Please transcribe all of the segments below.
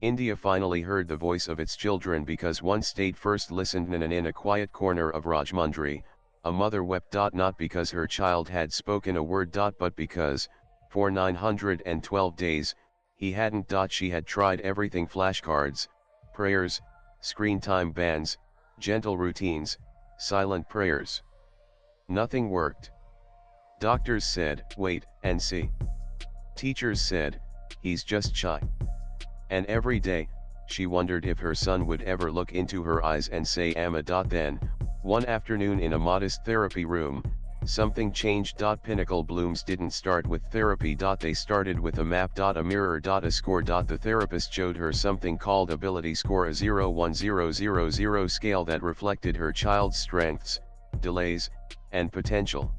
India finally heard the voice of its children because one state first listened and in a quiet corner of Rajmundry, a mother wept. Not because her child had spoken a word. But because, for 912 days, he hadn't. She had tried everything: flashcards, prayers, screen time bans, gentle routines, silent prayers. Nothing worked. Doctors said, wait and see. Teachers said, he's just shy. And every day, she wondered if her son would ever look into her eyes and say Amma. Then, one afternoon in a modest therapy room, something changed. Pinnacle Blooms didn't start with therapy. They started with a map. A mirror. A score. The therapist showed her something called Ability Score, a 0-1-0-0-0 scale that reflected her child's strengths, delays, and potential.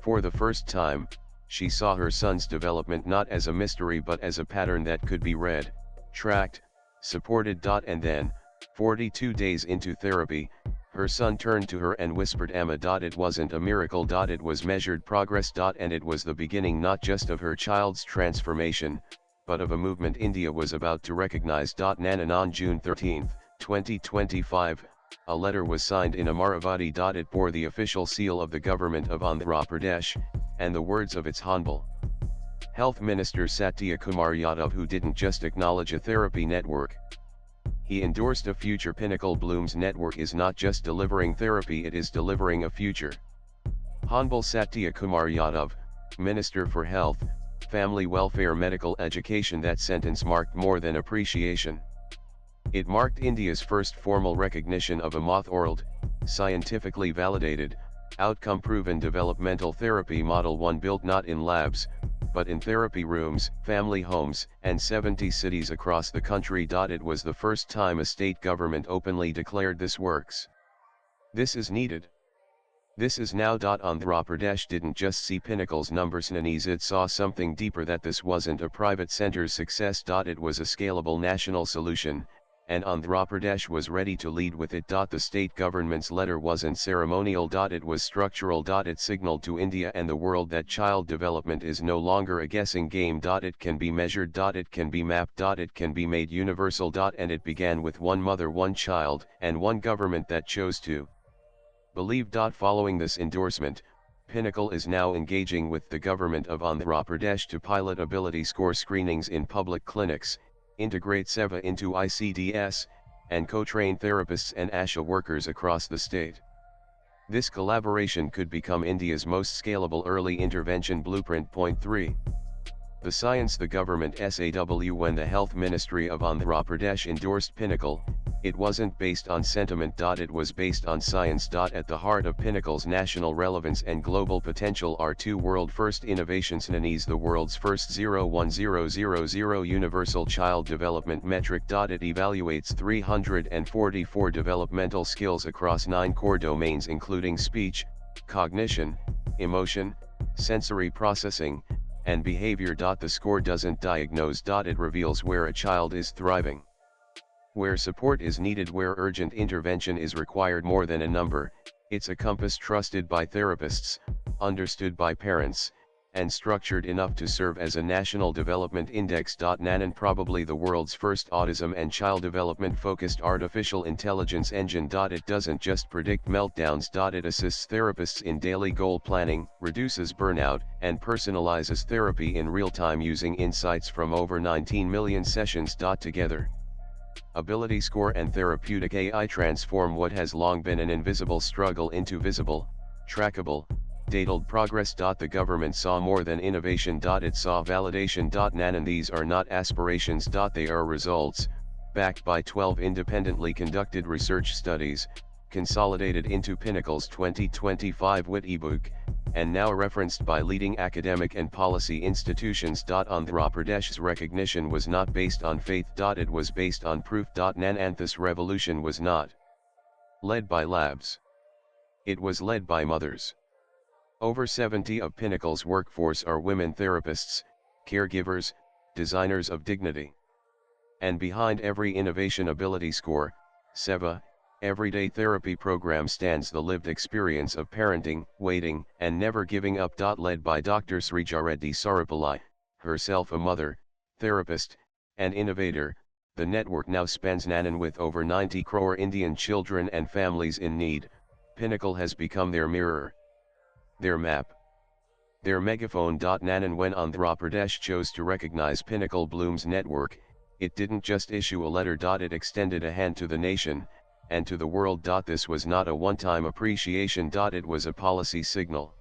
For the first time, she saw her son's development not as a mystery but as a pattern that could be read, tracked, supported. And then, 42 days into therapy, her son turned to her and whispered Amma. It wasn't a miracle. It was measured progress. And it was the beginning not just of her child's transformation, but of a movement India was about to recognize. On June 13, 2025, a letter was signed in Amaravati. It bore the official seal of the government of Andhra Pradesh, and the words of its Honorable Health Minister Satya Kumar Yadav, who didn't just acknowledge a therapy network. He endorsed a future. Pinnacle Blooms network is not just delivering therapy, it is delivering a future. Honorable Satya Kumar Yadav, Minister for Health, Family Welfare, Medical Education. That sentence marked more than appreciation. It marked India's first formal recognition of a moth-oraled, scientifically validated, outcome-proven developmental therapy model, one built not in labs, but in therapy rooms, family homes, and 70 cities across the country. It was the first time a state government openly declared this works. This is needed. This is now. Andhra Pradesh didn't just see Pinnacle's numbers and ease, it saw something deeper, that this wasn't a private center's success. It was a scalable national solution, and Andhra Pradesh was ready to lead with it. The state government's letter wasn't ceremonial. It was structural. It signaled to India and the world that child development is no longer a guessing game. It can be measured. It can be mapped. It can be made universal. And it began with one mother, one child, and one government that chose to believe. Following this endorsement, Pinnacle is now engaging with the government of Andhra Pradesh to pilot ability score screenings in public clinics, integrate SEVA into ICDS, and co-train therapists and ASHA workers across the state. This collaboration could become India's most scalable early intervention blueprint. Point 3. The science. The government SAW. When the Health Ministry of Andhra Pradesh endorsed Pinnacle, it wasn't based on sentiment. It was based on science. At the heart of Pinnacle's national relevance and global potential are two world-first innovations: NANES, the world's first 0-1-0-0-0 universal child development metric. It evaluates 344 developmental skills across 9 core domains including speech, cognition, emotion, sensory processing, and behavior. The score doesn't diagnose. It reveals where a child is thriving, where support is needed, where urgent intervention is required. More than a number, it's a compass trusted by therapists, understood by parents, and structured enough to serve as a national development index. NANEN, probably the world's first autism and child development focused artificial intelligence engine. It doesn't just predict meltdowns. It assists therapists in daily goal planning, reduces burnout, and personalizes therapy in real time using insights from over 19 million sessions. Together, Ability Score and therapeutic AI transform what has long been an invisible struggle into visible, trackable, dataed progress. The government saw more than innovation. It saw validation. NANEN, these are not aspirations. They are results, backed by 12 independently conducted research studies, consolidated into Pinnacle's 2025 WIT ebook, and now referenced by leading academic and policy institutions. Andhra Pradesh's recognition was not based on faith. It was based on proof. NANEN, this revolution was not led by labs. It was led by mothers. Over 70 of Pinnacle's workforce are women therapists, caregivers, designers of dignity. And behind every innovation ability score, SEVA, everyday therapy program, stands the lived experience of parenting, waiting, and never giving up. Led by Dr. Srijareddy Sarapalli, herself a mother, therapist, and innovator, The network now spans Nanan with over 90 crore Indian children and families in need. Pinnacle has become their mirror, their map, their megaphone. Nanan, when Andhra Pradesh chose to recognize Pinnacle Bloom's network, it didn't just issue a letter. It extended a hand to the nation, and to the world. This was not a one-time appreciation. It was a policy signal.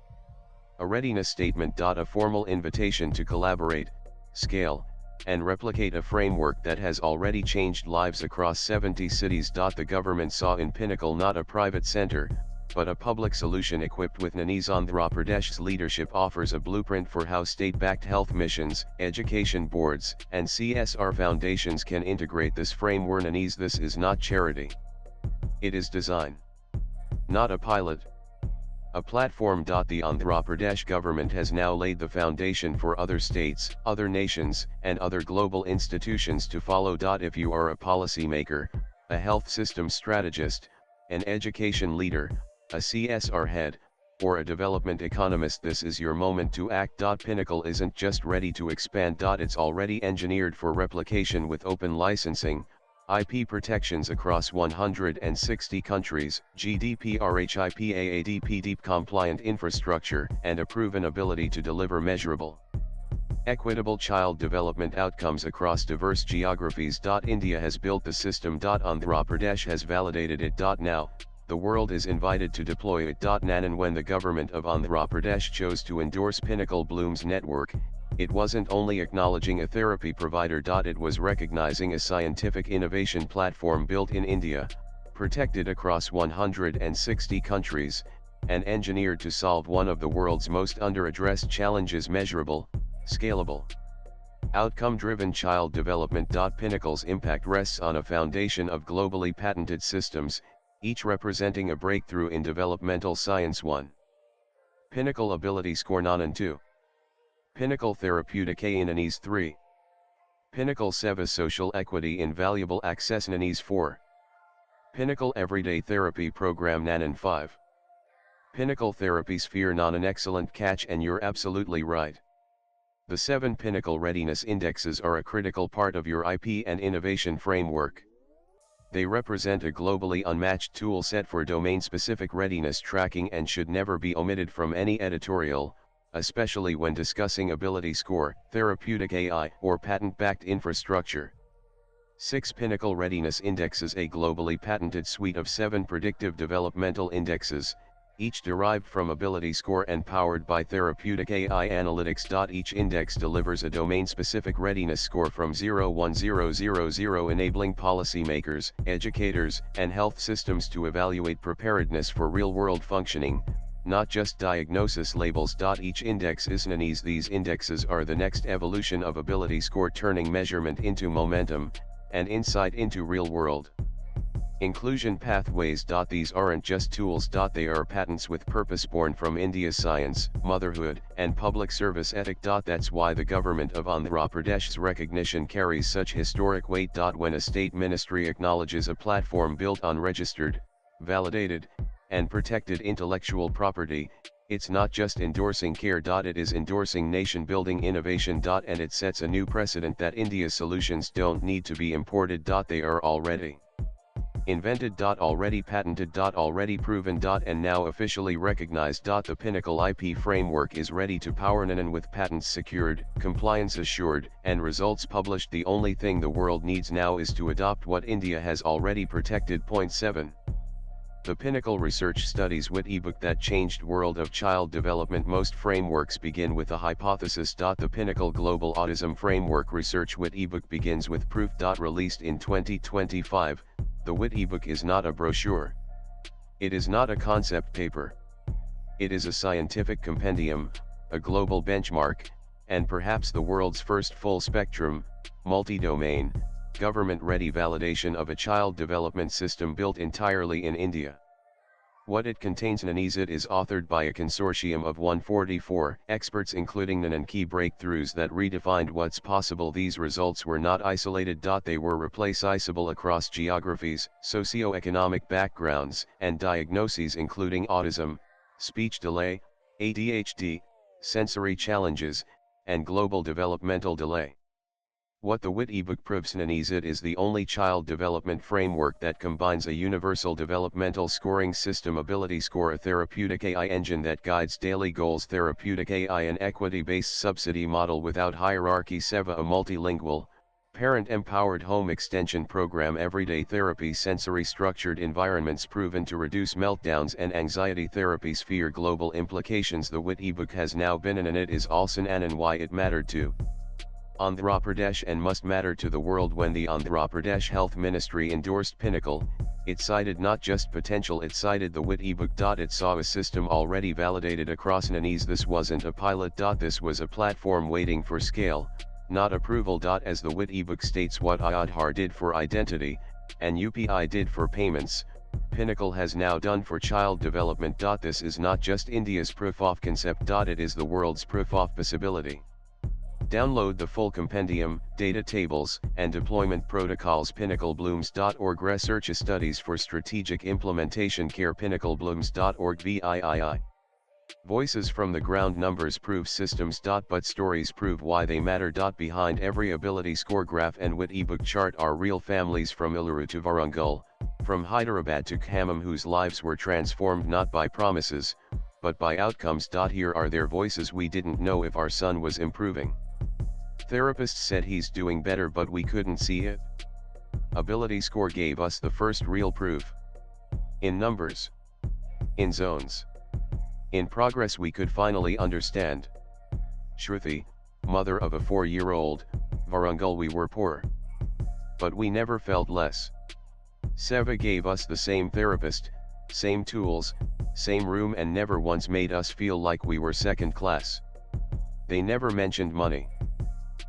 A readiness statement. A formal invitation to collaborate, scale, and replicate a framework that has already changed lives across 70 cities. The government saw in Pinnacle not a private center, but a public solution equipped with Nanees. Andhra Pradesh's leadership offers a blueprint for how state-backed health missions, education boards, and CSR foundations can integrate this framework. Nanees, this is not charity. It is design. Not a pilot. A platform. The Andhra Pradesh government has now laid the foundation for other states, other nations, and other global institutions to follow. If you are a policymaker, a health system strategist, an education leader, a CSR head, or a development economist, this is your moment to act. Pinnacle isn't just ready to expand. It's already engineered for replication with open licensing, IP protections across 160 countries, GDPR HIPAA deep compliant infrastructure, and a proven ability to deliver measurable, equitable child development outcomes across diverse geographies. India has built the system. Andhra Pradesh has validated it. Now, the world is invited to deploy it. Nanan, when the government of Andhra Pradesh chose to endorse Pinnacle Bloom's network, it wasn't only acknowledging a therapy provider. It was recognizing a scientific innovation platform built in India, protected across 160 countries, and engineered to solve one of the world's most under-addressed challenges: measurable, scalable, outcome-driven child development. Pinnacle's impact rests on a foundation of globally patented systems, each representing a breakthrough in developmental science. 1. Pinnacle Ability Score. Nanan. 2. Pinnacle Therapeutic Nanees. 3. Pinnacle Seva Social Equity Invaluable Access. Nanees. 4. Pinnacle Everyday Therapy Program. Nanan. 5. Pinnacle Therapy Sphere. Nanan. Excellent catch, and you're absolutely right. The 7 Pinnacle Readiness Indexes are a critical part of your IP and innovation framework. They represent a globally unmatched tool set for domain-specific readiness tracking and should never be omitted from any editorial, especially when discussing ability score, therapeutic AI, or patent-backed infrastructure. 6 Pinnacle Readiness Indexes. A globally patented suite of 7 predictive developmental indexes, each derived from ability score and powered by therapeutic AI analytics. Each index delivers a domain-specific readiness score from 0-1-0-0-0, enabling policymakers, educators, and health systems to evaluate preparedness for real-world functioning, not just diagnosis labels. Each index is Nanees. These indexes are the next evolution of ability score, turning measurement into momentum, and insight into real-world inclusion pathways. These aren't just tools. They are patents with purpose, born from India's science, motherhood, and public service ethic. That's why the government of Andhra Pradesh's recognition carries such historic weight. When a state ministry acknowledges a platform built on registered, validated, and protected intellectual property, it's not just endorsing care. It is endorsing nation-building innovation. And it sets a new precedent that India's solutions don't need to be imported. They are already invented. Already patented. Already proven. And now officially recognized. The Pinnacle IP framework is ready to power Nanan with patents secured, compliance assured, and results published. The only thing the world needs now is to adopt what India has already protected. Point 7. The Pinnacle Research Studies WIT ebook that changed world of child development. Most frameworks begin with a hypothesis. The Pinnacle Global Autism Framework Research WIT ebook begins with proof. Released in 2025, the WIT ebook is not a brochure. It is not a concept paper. It is a scientific compendium, a global benchmark, and perhaps the world's first full-spectrum, multi-domain, government-ready validation of a child development system built entirely in India. What it contains. Nanees. It is authored by a consortium of 144 experts, including Nanan. Key breakthroughs that redefined what's possible. These results were not isolated. They were replaceable across geographies, socio-economic backgrounds, and diagnoses, including autism, speech delay, ADHD, sensory challenges, and global developmental delay. What the WIT ebook proves is it is the only child development framework that combines a universal developmental scoring system, ability score, a therapeutic AI engine that guides daily goals, therapeutic AI, an equity-based subsidy model without hierarchy, SEVA, a multilingual, parent-empowered home extension program, everyday therapy, sensory structured environments proven to reduce meltdowns and anxiety therapy, sphere global implications. The WIT ebook has now been and it is also and why it mattered to Andhra Pradesh and must matter to the world. When the Andhra Pradesh Health Ministry endorsed Pinnacle, it cited not just potential, it cited the WIT ebook. It saw a system already validated across NANES. This wasn't a pilot. This was a platform waiting for scale, not approval. As the WIT ebook states, what Aadhaar did for identity, and UPI did for payments, Pinnacle has now done for child development. This is not just India's proof of concept. It is the world's proof of possibility. Download the full compendium, data tables, and deployment protocols. PinnacleBlooms.org. Research studies for strategic implementation. Care. PinnacleBlooms.org. VIII. Voices from the ground. Numbers prove systems. But stories prove why they matter. Behind every ability score graph and WIT ebook chart are real families, from Eluru to Warangal, from Hyderabad to Khammam, whose lives were transformed not by promises, but by outcomes. Here are their voices. We didn't know if our son was improving. Therapists said he's doing better, but we couldn't see it. Ability score gave us the first real proof. In numbers. In zones. In progress we could finally understand. Shruti, mother of a 4-year-old, Warangal. We were poor, but we never felt less. Seva gave us the same therapist, same tools, same room, and never once made us feel like we were second class. They never mentioned money.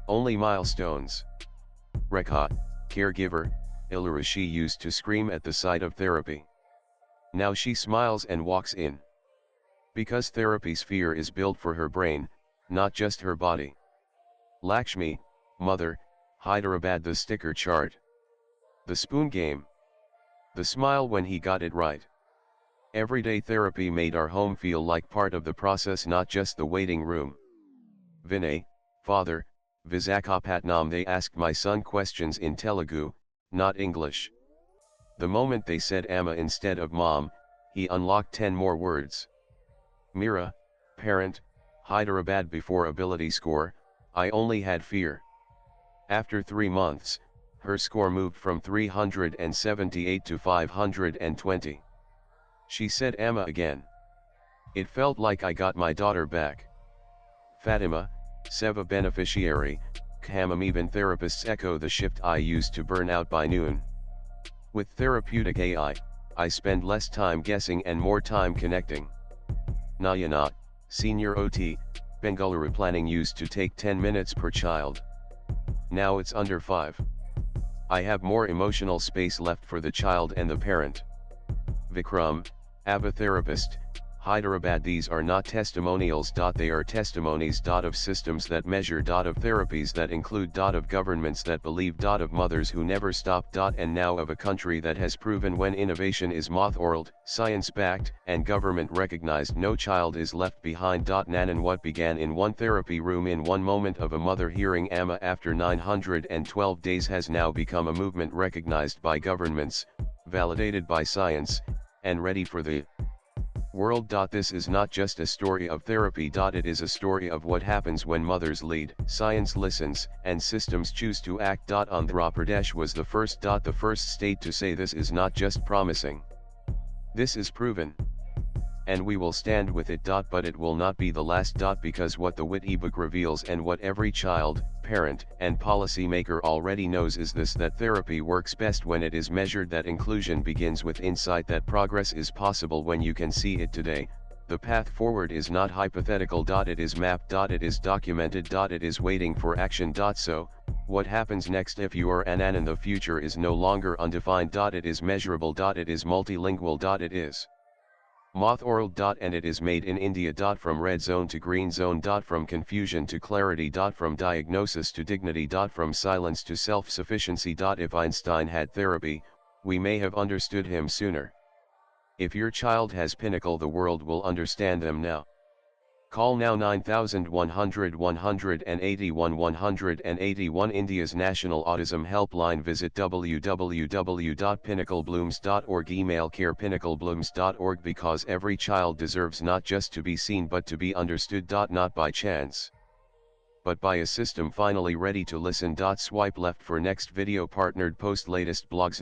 Only milestones. Rekha, caregiver, Eluru. She used to scream at the sight of therapy. Now she smiles and walks in. Because therapy sphere is built for her brain, not just her body. Lakshmi, mother, Hyderabad. The sticker chart. The spoon game. The smile when he got it right. Everyday therapy made our home feel like part of the process, not just the waiting room. Vinay, father, Visakhapatnam. They asked my son questions in Telugu, not English. The moment they said Amma instead of mom, he unlocked 10 more words. Mira, parent, Hyderabad. Before ability score, I only had fear. After 3 months, her score moved from 378 to 520. She said Amma again. It felt like I got my daughter back. Fatima, Seva beneficiary, Khammam. Even therapists echo the shift. I used to burn out by noon. With therapeutic AI, I spend less time guessing and more time connecting. Nayana, senior OT, Bengaluru. Planning used to take 10 minutes per child. Now it's under 5. I have more emotional space left for the child and the parent. Vikram, ABBA therapist, Hyderabad. These are not testimonials. They are testimonies. Of systems that measure. Of therapies that include. Of governments that believe. Of mothers who never stop. And now of a country that has proven when innovation is moth-orled, science-backed, and government-recognized, no child is left behind. Nanan. What began in one therapy room in one moment of a mother hearing Amma after 912 days has now become a movement recognized by governments, validated by science, and ready for the world. This is not just a story of therapy. It is a story of what happens when mothers lead, science listens, and systems choose to act. Andhra Pradesh was the first state to say this is not just promising. This is proven. And we will stand with it. But it will not be the last. Because what the WIT ebook reveals and what every child, parent, and policymaker already knows is this: that therapy works best when it is measured, that inclusion begins with insight, that progress is possible when you can see it today. The path forward is not hypothetical. It is mapped. It is documented. It is waiting for action. So, what happens next if you are Anand and the future is no longer undefined? It is measurable. It is multilingual. It is moth-orled. And it is made in India. From red zone to green zone. From confusion to clarity. From diagnosis to dignity. From silence to self-sufficiency. If Einstein had therapy, we may have understood him sooner. If your child has Pinnacle, the world will understand them now. Call now 9100 181 181 India's National Autism Helpline. Visit www.pinnacleblooms.org. Email care@pinnacleblooms.org, because every child deserves not just to be seen but to be understood. Not by chance, but by a system finally ready to listen. Swipe left for next video. Partnered post latest blogs.